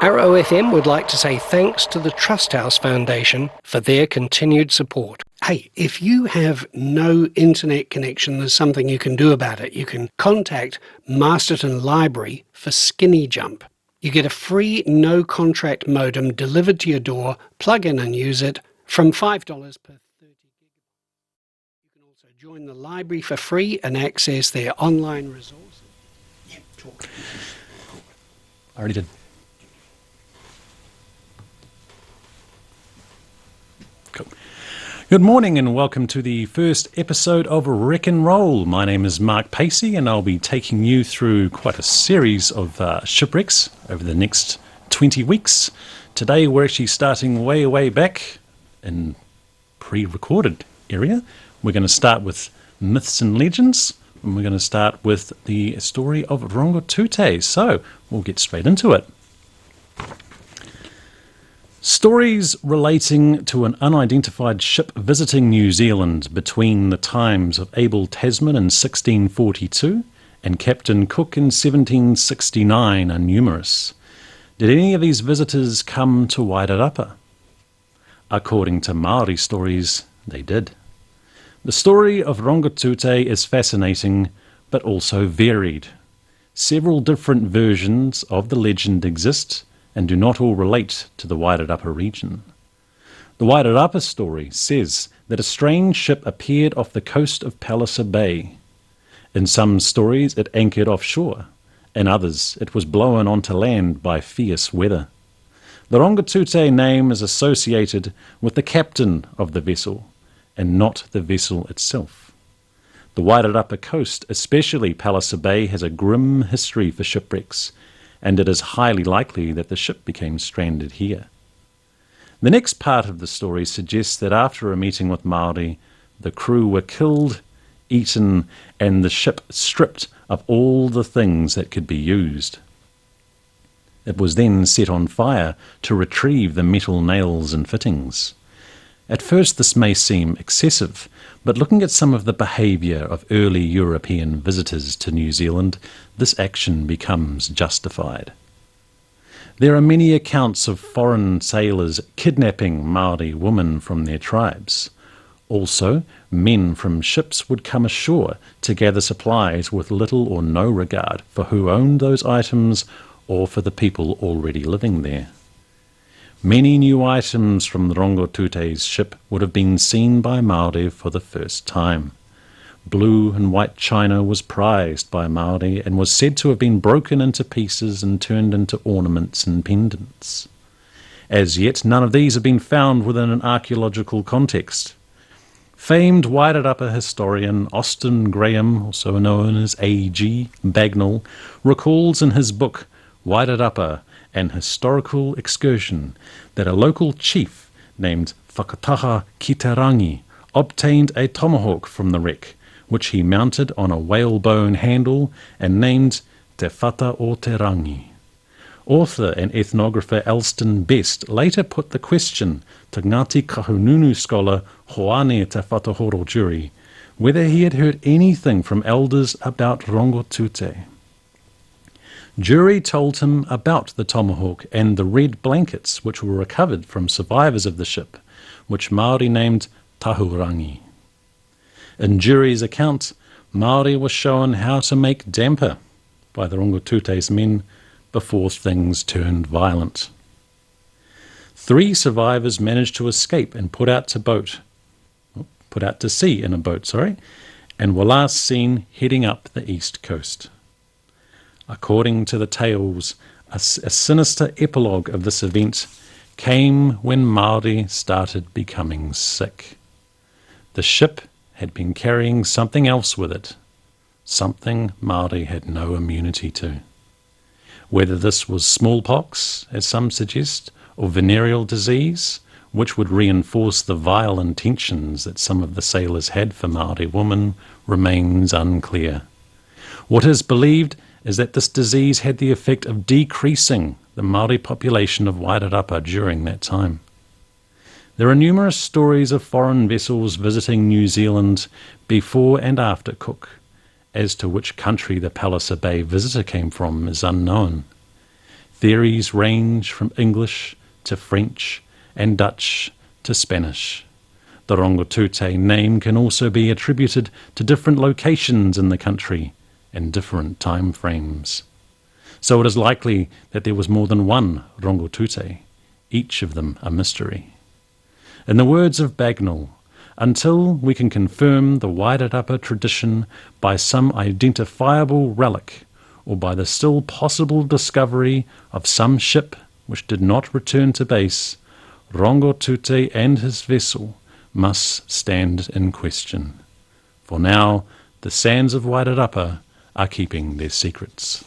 ROFM would like to say thanks to the Trust House Foundation for their continued support. Hey, if you have no internet connection, there's something you can do about it. You can contact Masterton Library for Skinny Jump. You get a free no-contract modem delivered to your door, plug in and use it, from $5 per 30 gigabytes. You can also join the library for free and access their online resources. Yeah, talk. I already did. Cool. Good morning and welcome to the first episode of Wreck and Roll. My name is Mark Pacey and I'll be taking you through quite a series of shipwrecks over the next 20 weeks. Today we're actually starting way back in pre-recorded area. We're going to start with myths and legends, and we're going to start with the story of Rongotute. So we'll get straight into it. Stories relating to an unidentified ship visiting New Zealand between the times of Abel Tasman in 1642 and Captain Cook in 1769 are numerous. Did any of these visitors come to Wairarapa? According to Māori stories, they did. The story of Rongotute is fascinating, but also varied. Several different versions of the legend exist, and do not all relate to the Wairarapa region. The Wairarapa story says that a strange ship appeared off the coast of Palliser Bay. In some stories it anchored offshore, in others it was blown onto land by fierce weather. The Rongotute name is associated with the captain of the vessel, and not the vessel itself. The Wairarapa coast, especially Palliser Bay, has a grim history for shipwrecks, and it is highly likely that the ship became stranded here. The next part of the story suggests that after a meeting with Māori, the crew were killed, eaten, and the ship stripped of all the things that could be used. It was then set on fire to retrieve the metal nails and fittings. At first this may seem excessive, but looking at some of the behaviour of early European visitors to New Zealand, this action becomes justified. There are many accounts of foreign sailors kidnapping Māori women from their tribes. Also, men from ships would come ashore to gather supplies with little or no regard for who owned those items or for the people already living there. Many new items from the Rongotute's ship would have been seen by Māori for the first time. Blue and white china was prized by Māori and was said to have been broken into pieces and turned into ornaments and pendants. As yet, none of these have been found within an archaeological context. Famed Wairarapa historian Austin Graham, also known as A.G. Bagnall, recalls in his book Wairarapa, an historical excursion, that a local chief named Whakataha Kitarangi obtained a tomahawk from the wreck, which he mounted on a whalebone handle and named Te Whata o Te Rangi. Author and ethnographer Elston Best later put the question to Ngāti Kahununu scholar Hoane Te Whatahoro Juri whether he had heard anything from elders about Rongotute. Jury told him about the tomahawk and the red blankets which were recovered from survivors of the ship, which Māori named Tahurangi. In Jury's account, Māori were shown how to make damper by the Rongotute's men before things turned violent. 3 survivors managed to escape and put out to sea in a boat, and were last seen heading up the east coast. According to the tales, a sinister epilogue of this event came when Māori started becoming sick. The ship had been carrying something else with it, something Māori had no immunity to. Whether this was smallpox, as some suggest, or venereal disease, which would reinforce the vile intentions that some of the sailors had for Māori women, remains unclear. What is believed is that this disease had the effect of decreasing the Māori population of Wairarapa during that time. There are numerous stories of foreign vessels visiting New Zealand before and after Cook. As to which country the Palliser Bay visitor came from is unknown. Theories range from English to French and Dutch to Spanish. The Rongotute name can also be attributed to different locations in the country and different time frames. So it is likely that there was more than one Rongotute, each of them a mystery. In the words of Bagnall, until we can confirm the Wairarapa tradition by some identifiable relic or by the still possible discovery of some ship which did not return to base, Rongotute and his vessel must stand in question. For now, the sands of Wairarapa are keeping their secrets.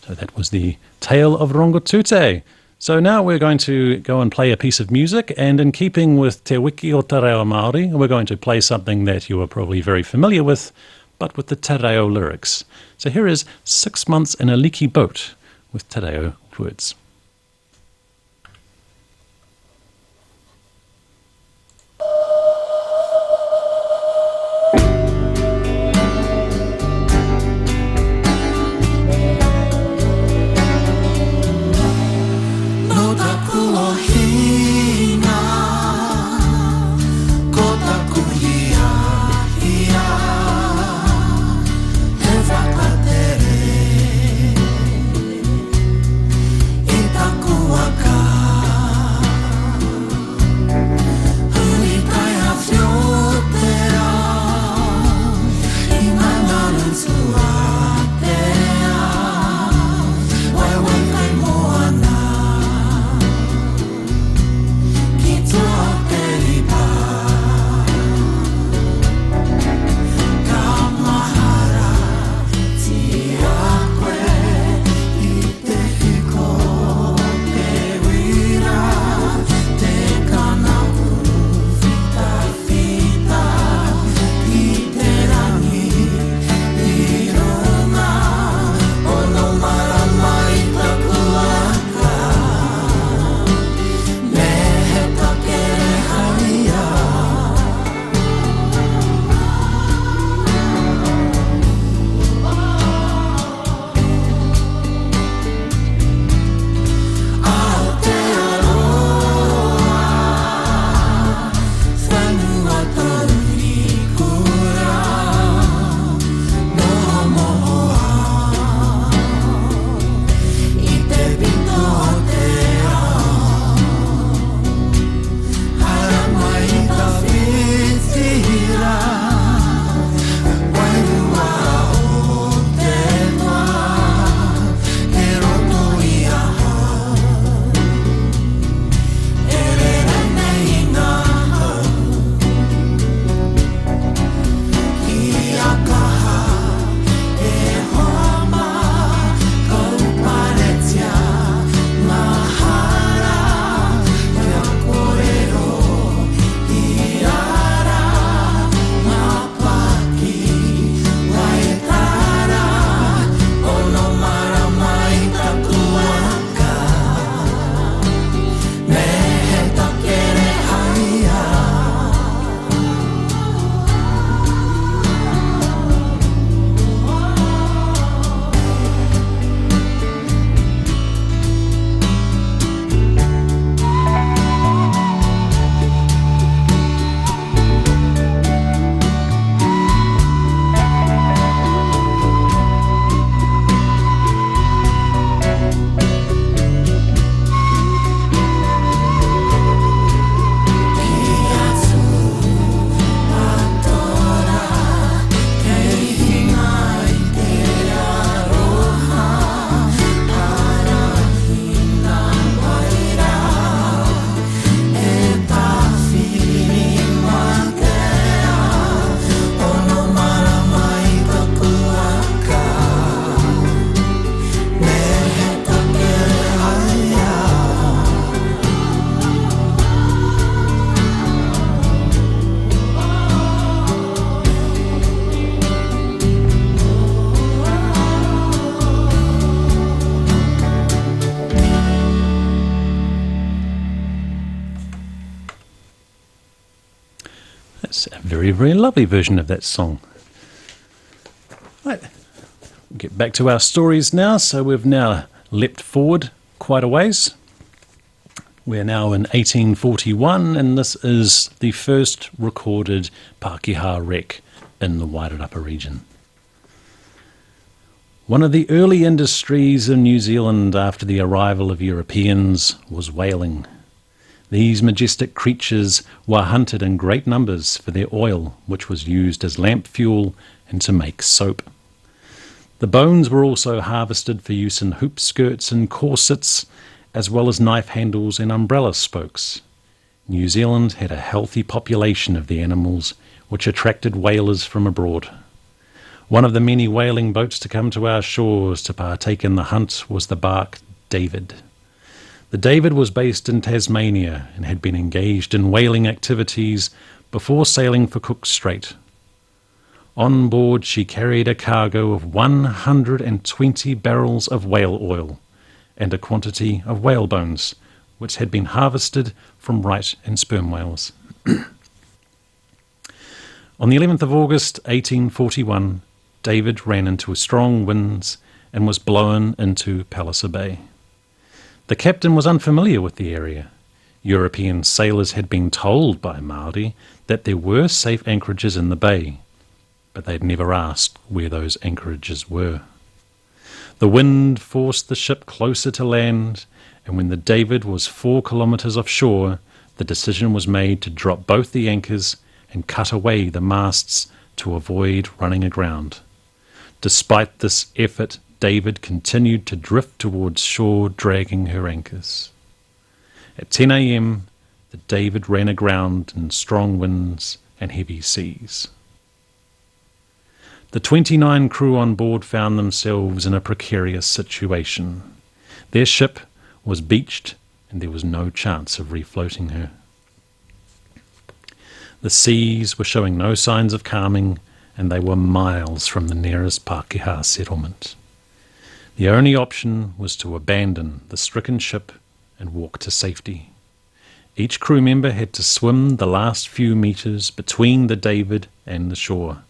So that was the tale of Rongotute. So now we're going to go and play a piece of music, and in keeping with Te Wiki o Te Reo Māori, we're going to play something that you are probably very familiar with, but with the Te Reo lyrics. So here is 6 Months in a Leaky Boat with Te Reo words. That's a very, very lovely version of that song. Right. get back to our stories now. So we've now leapt forward quite a ways. We're now in 1841, and this is the first recorded Pākehā wreck in the Wairarapa region. One of the early industries in New Zealand after the arrival of Europeans was whaling. These majestic creatures were hunted in great numbers for their oil, which was used as lamp fuel and to make soap. The bones were also harvested for use in hoop skirts and corsets, as well as knife handles and umbrella spokes. New Zealand had a healthy population of the animals, which attracted whalers from abroad. One of the many whaling boats to come to our shores to partake in the hunt was the bark David. The David was based in Tasmania and had been engaged in whaling activities before sailing for Cook Strait. On board she carried a cargo of 120 barrels of whale oil and a quantity of whale bones, which had been harvested from right and sperm whales. On the 11th of August 1841, David ran into strong winds and was blown into Palliser Bay. The captain was unfamiliar with the area. European sailors had been told by Māori that there were safe anchorages in the bay, but they'd never asked where those anchorages were. The wind forced the ship closer to land, and when the David was 4 kilometres offshore, the decision was made to drop both the anchors and cut away the masts to avoid running aground. Despite this effort, David continued to drift towards shore, dragging her anchors. At 10 a.m, the David ran aground in strong winds and heavy seas. The 29 crew on board found themselves in a precarious situation. Their ship was beached and there was no chance of refloating her. The seas were showing no signs of calming, and they were miles from the nearest Pākehā settlement. The only option was to abandon the stricken ship and walk to safety. Each crew member had to swim the last few metres between the David and the shore,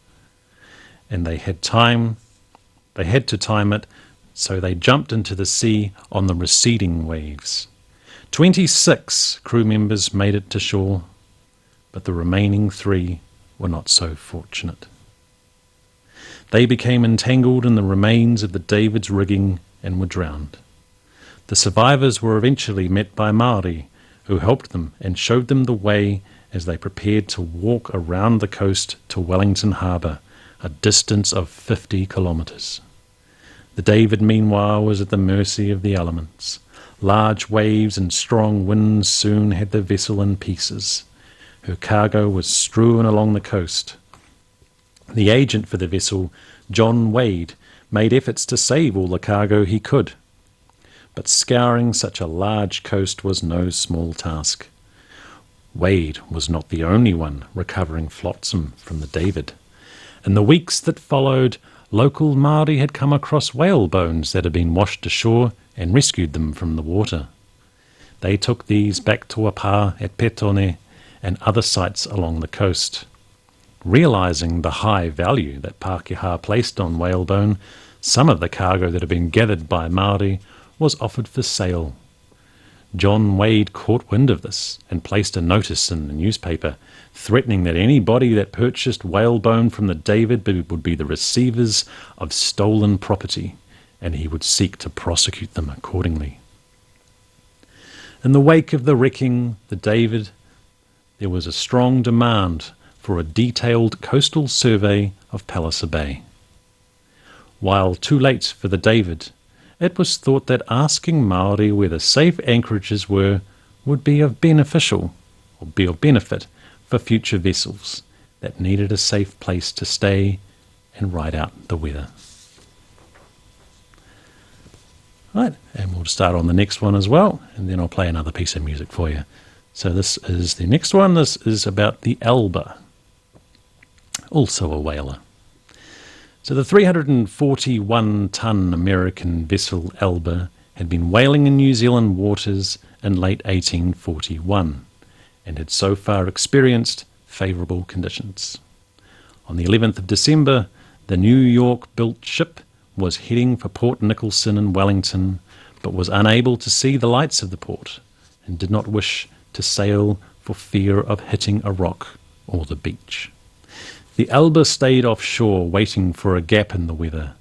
and they had to time it, so they jumped into the sea on the receding waves. 26 crew members made it to shore, but the remaining 3 were not so fortunate. They became entangled in the remains of the David's rigging and were drowned. The survivors were eventually met by Māori, who helped them and showed them the way as they prepared to walk around the coast to Wellington Harbour, a distance of 50 kilometres. The David, meanwhile, was at the mercy of the elements. Large waves and strong winds soon had the vessel in pieces. Her cargo was strewn along the coast. The agent for the vessel, John Wade, made efforts to save all the cargo he could. But scouring such a large coast was no small task. Wade was not the only one recovering flotsam from the David. In the weeks that followed, local Māori had come across whale bones that had been washed ashore and rescued them from the water. They took these back to Wapā at Petone and other sites along the coast. Realising the high value that Pākehā placed on whalebone, some of the cargo that had been gathered by Māori was offered for sale. John Wade caught wind of this and placed a notice in the newspaper threatening that anybody that purchased whalebone from the David would be the receivers of stolen property, and he would seek to prosecute them accordingly. In the wake of the wrecking, the David, there was a strong demand for a detailed coastal survey of Palliser Bay. While too late for the David, it was thought that asking Māori where the safe anchorages were would be of benefit for future vessels that needed a safe place to stay and ride out the weather. Right, and we'll start on the next one as well, and then I'll play another piece of music for you. So this is the next one. This is about the Elba, also a whaler. So the 341-ton American vessel Elba had been whaling in New Zealand waters in late 1841 and had so far experienced favourable conditions. On the 11th of December, the New York-built ship was heading for Port Nicholson in Wellington, but was unable to see the lights of the port, and did not wish to sail for fear of hitting a rock or the beach. The Elba stayed offshore, waiting for a gap in the weather,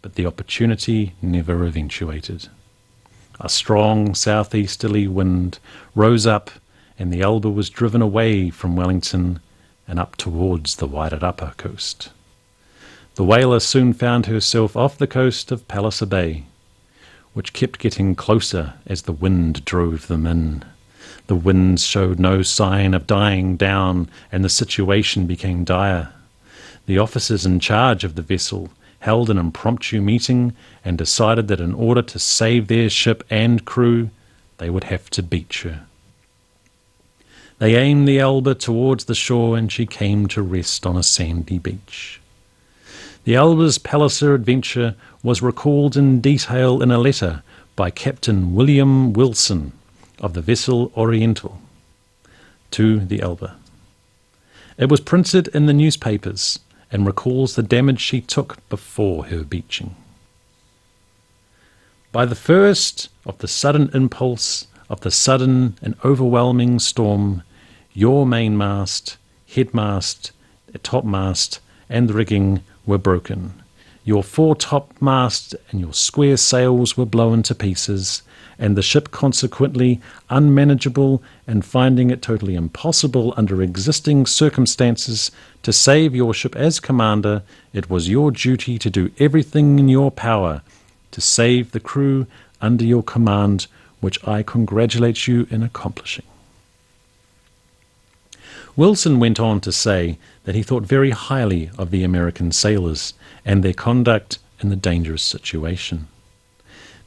but the opportunity never eventuated. A strong southeasterly wind rose up, and the Elba was driven away from Wellington and up towards the Wairarapa coast. The whaler soon found herself off the coast of Palliser Bay, which kept getting closer as the wind drove them in. The winds showed no sign of dying down, and the situation became dire. The officers in charge of the vessel held an impromptu meeting and decided that in order to save their ship and crew, they would have to beach her. They aimed the Elba towards the shore, and she came to rest on a sandy beach. The Elba's Palliser adventure was recalled in detail in a letter by Captain William Wilson of the vessel Oriental to the Elba. It was printed in the newspapers and recalls the damage she took before her beaching. By the first of the sudden impulse of the sudden and overwhelming storm, your mainmast, headmast, topmast, and rigging were broken. Your foretopmast and your square sails were blown to pieces, and the ship consequently unmanageable, and finding it totally impossible under existing circumstances to save your ship as commander, it was your duty to do everything in your power to save the crew under your command, which I congratulate you in accomplishing. Wilson went on to say that he thought very highly of the American sailors and their conduct in the dangerous situation.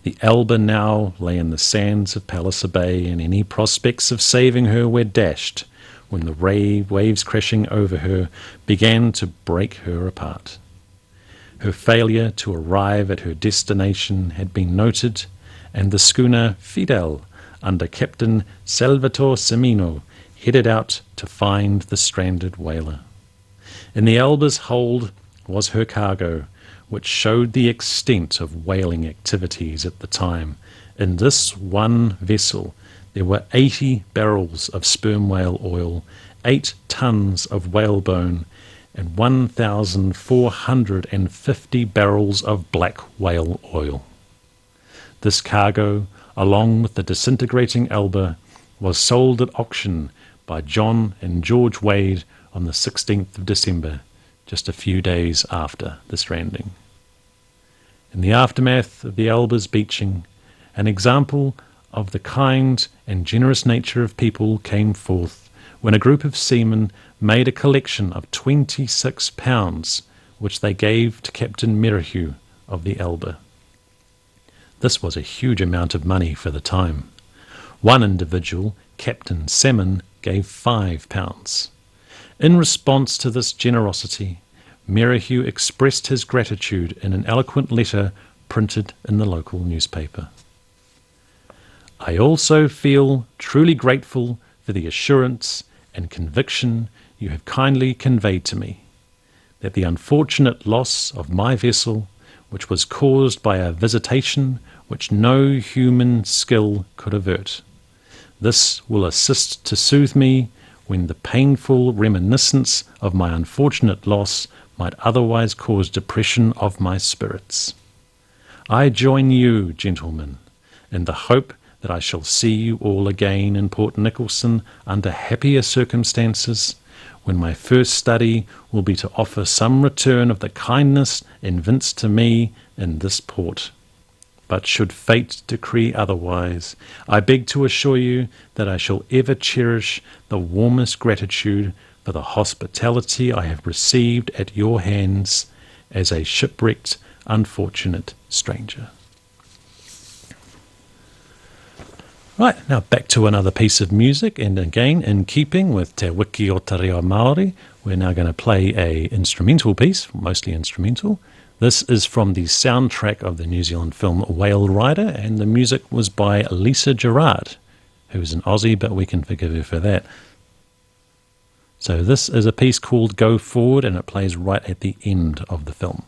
The Elba now lay in the sands of Palliser Bay, and any prospects of saving her were dashed when the waves crashing over her began to break her apart. Her failure to arrive at her destination had been noted, and the schooner Fidel, under Captain Salvatore Semino, headed out to find the stranded whaler. In the Elba's hold was her cargo, which showed the extent of whaling activities at the time. In this one vessel, there were 80 barrels of sperm whale oil, 8 tons of whalebone, and 1,450 barrels of black whale oil. This cargo, along with the disintegrating Elba, was sold at auction by John and George Wade on the 16th of December, just a few days after the stranding. In the aftermath of the Elba's beaching, an example of the kind and generous nature of people came forth when a group of seamen made a collection of £26, which they gave to Captain Merrihew of the Elba. This was a huge amount of money for the time. One individual, Captain Salmon, gave £5. In response to this generosity, Merrihew expressed his gratitude in an eloquent letter printed in the local newspaper. I also feel truly grateful for the assurance and conviction you have kindly conveyed to me that the unfortunate loss of my vessel, which was caused by a visitation which no human skill could avert, this will assist to soothe me when the painful reminiscence of my unfortunate loss might otherwise cause depression of my spirits. I join you, gentlemen, in the hope that I shall see you all again in Port Nicholson under happier circumstances, when my first study will be to offer some return of the kindness evinced to me in this port. But should fate decree otherwise, I beg to assure you that I shall ever cherish the warmest gratitude for the hospitality I have received at your hands as a shipwrecked, unfortunate stranger. Right, now back to another piece of music, and again, in keeping with Te Wiki o Te Reo Māori, we're now going to play a instrumental piece, mostly instrumental. This is from the soundtrack of the New Zealand film Whale Rider, and the music was by Lisa Gerard, who's an Aussie, but we can forgive her for that. So this is a piece called Go Forward, and it plays right at the end of the film.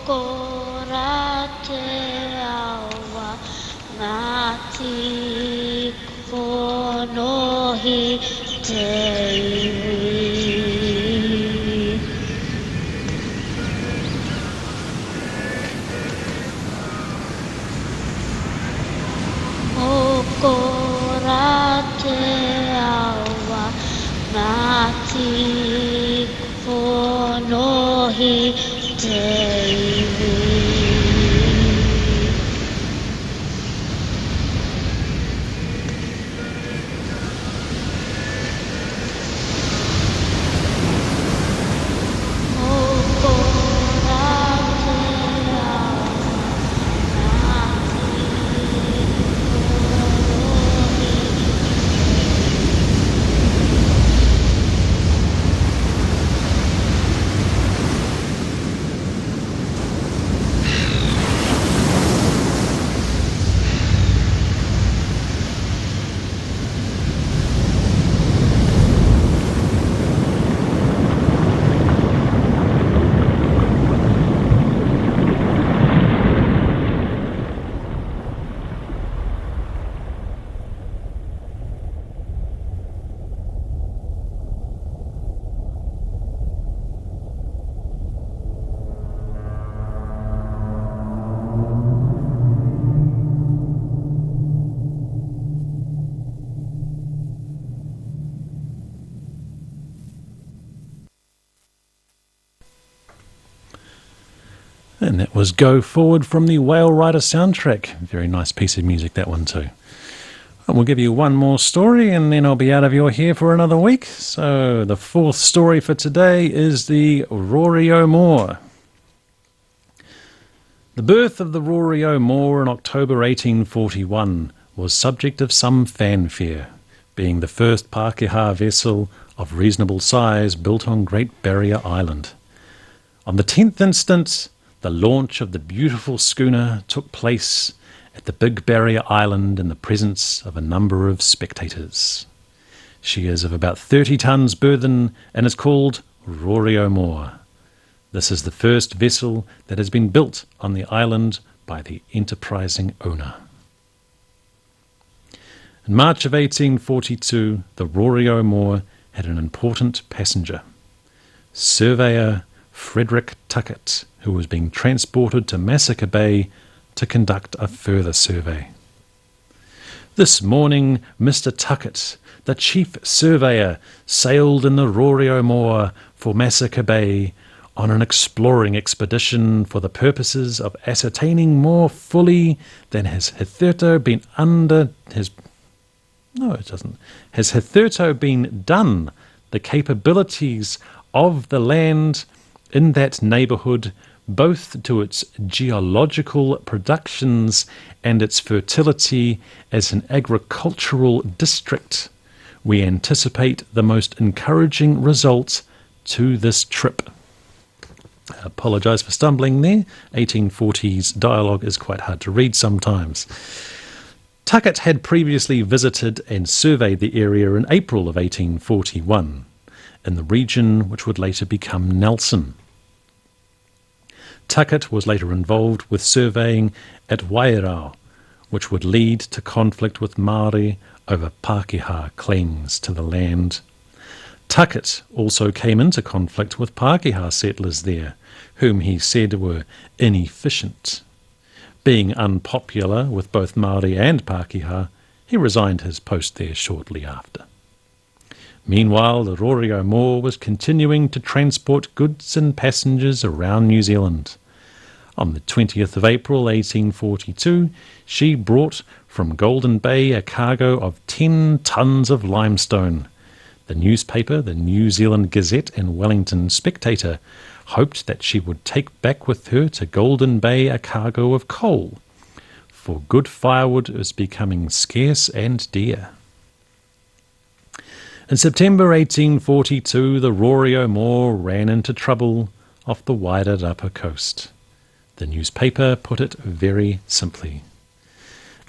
te awa ngati whonohi te iwi. Okora te awa ngati whonohi te iwi. And that was Go Forward from the Wairarapa soundtrack. Very nice piece of music, that one too. And we'll give you one more story and then I'll be out of your hair for another week. So the fourth story for today is the Rorio Moor. The birth of the Rorio Moor in October 1841 was subject of some fanfare, being the first Pākehā vessel of reasonable size built on Great Barrier Island. On the 10th instant, the launch of the beautiful schooner took place at the Big Barrier Island in the presence of a number of spectators. She is of about 30 tons burthen and is called Rorio Moor. This is the first vessel that has been built on the island by the enterprising owner. In March of 1842, the Rorio Moor had an important passenger, Surveyor Frederick Tuckett, who was being transported to Massacre Bay to conduct a further survey. This morning, Mr. Tuckett, the chief surveyor, sailed in the Rorio Moor for Massacre Bay on an exploring expedition for the purposes of ascertaining more fully than has hitherto been done the capabilities of the land in that neighbourhood, both to its geological productions and its fertility as an agricultural district. We anticipate the most encouraging results to this trip. I apologise for stumbling there. 1840s dialogue is quite hard to read sometimes. Tuckett had previously visited and surveyed the area in April of 1841 in the region which would later become Nelson. Tuckett was later involved with surveying at Wairarapa, which would lead to conflict with Māori over Pākehā claims to the land. Tuckett also came into conflict with Pākehā settlers there, whom he said were inefficient. Being unpopular with both Māori and Pākehā, he resigned his post there shortly after. Meanwhile, the Rorio Moor was continuing to transport goods and passengers around New Zealand. On the 20th of April 1842, she brought from Golden Bay a cargo of 10 tons of limestone. The newspaper, the New Zealand Gazette and Wellington Spectator, hoped that she would take back with her to Golden Bay a cargo of coal, for good firewood is becoming scarce and dear. In September 1842, the Rorio Moor ran into trouble off the Wairarapa coast. The newspaper put it very simply.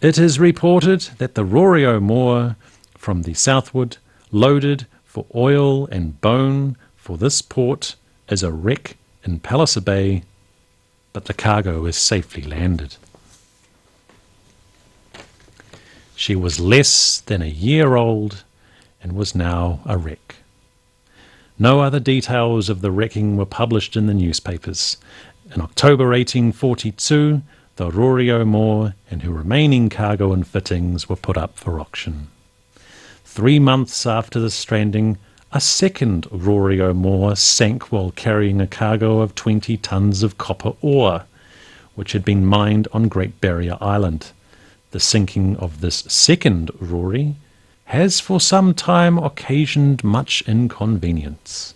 It is reported that the Rorio Moor from the southward, loaded for oil and bone for this port, is a wreck in Palliser Bay, but the cargo is safely landed. She was less than a year old and was now a wreck. No other details of the wrecking were published in the newspapers. In October 1842, the Rorio Moor and her remaining cargo and fittings were put up for auction. 3 months after the stranding, a second Rorio Moor sank while carrying a cargo of 20 tons of copper ore, which had been mined on Great Barrier Island. The sinking of this second Rory has for some time occasioned much inconvenience.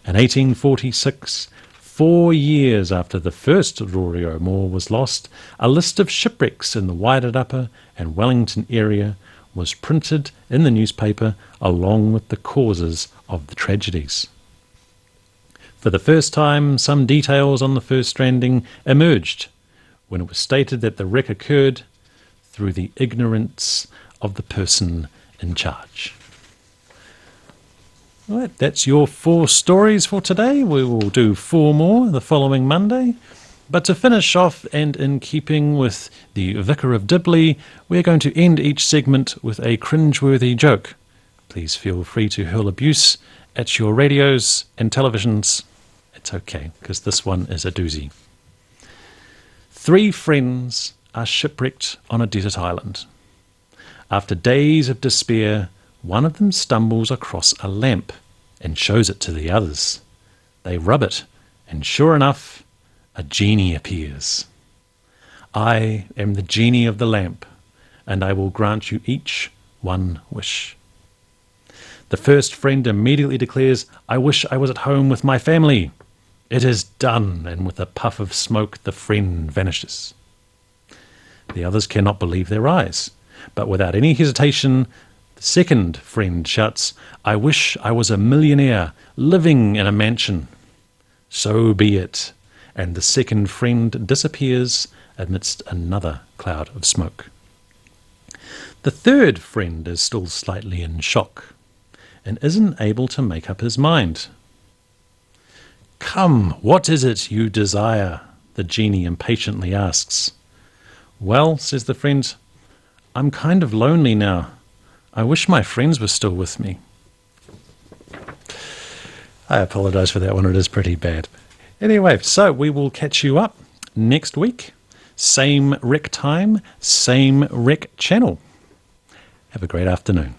In 1846, 4 years after the first Rorio Moor was lost, a list of shipwrecks in the Wairarapa and Wellington area was printed in the newspaper along with the causes of the tragedies. For the first time, some details on the first stranding emerged when it was stated that the wreck occurred through the ignorance of the person in charge. Right, that's your 4 stories for today. We will do 4 more the following Monday. But to finish off, and in keeping with the Vicar of Dibley, we're going to end each segment with a cringeworthy joke. Please feel free to hurl abuse at your radios and televisions. It's okay, because this one is a doozy. 3 friends are shipwrecked on a desert island. After days of despair, one of them stumbles across a lamp and shows it to the others. They rub it, and sure enough, a genie appears. I am the genie of the lamp, and I will grant you each one wish. The first friend immediately declares, I wish I was at home with my family. It is done, and with a puff of smoke the friend vanishes. The others cannot believe their eyes, but without any hesitation, the second friend shouts, I wish I was a millionaire, living in a mansion. So be it, and the second friend disappears amidst another cloud of smoke. The third friend is still slightly in shock, and isn't able to make up his mind. Come, what is it you desire? The genie impatiently asks. Well, says the friend, I'm kind of lonely now. I wish my friends were still with me. I apologise for that one, it is pretty bad. Anyway, so we will catch you up next week. Same rec time, same rec channel. Have a great afternoon.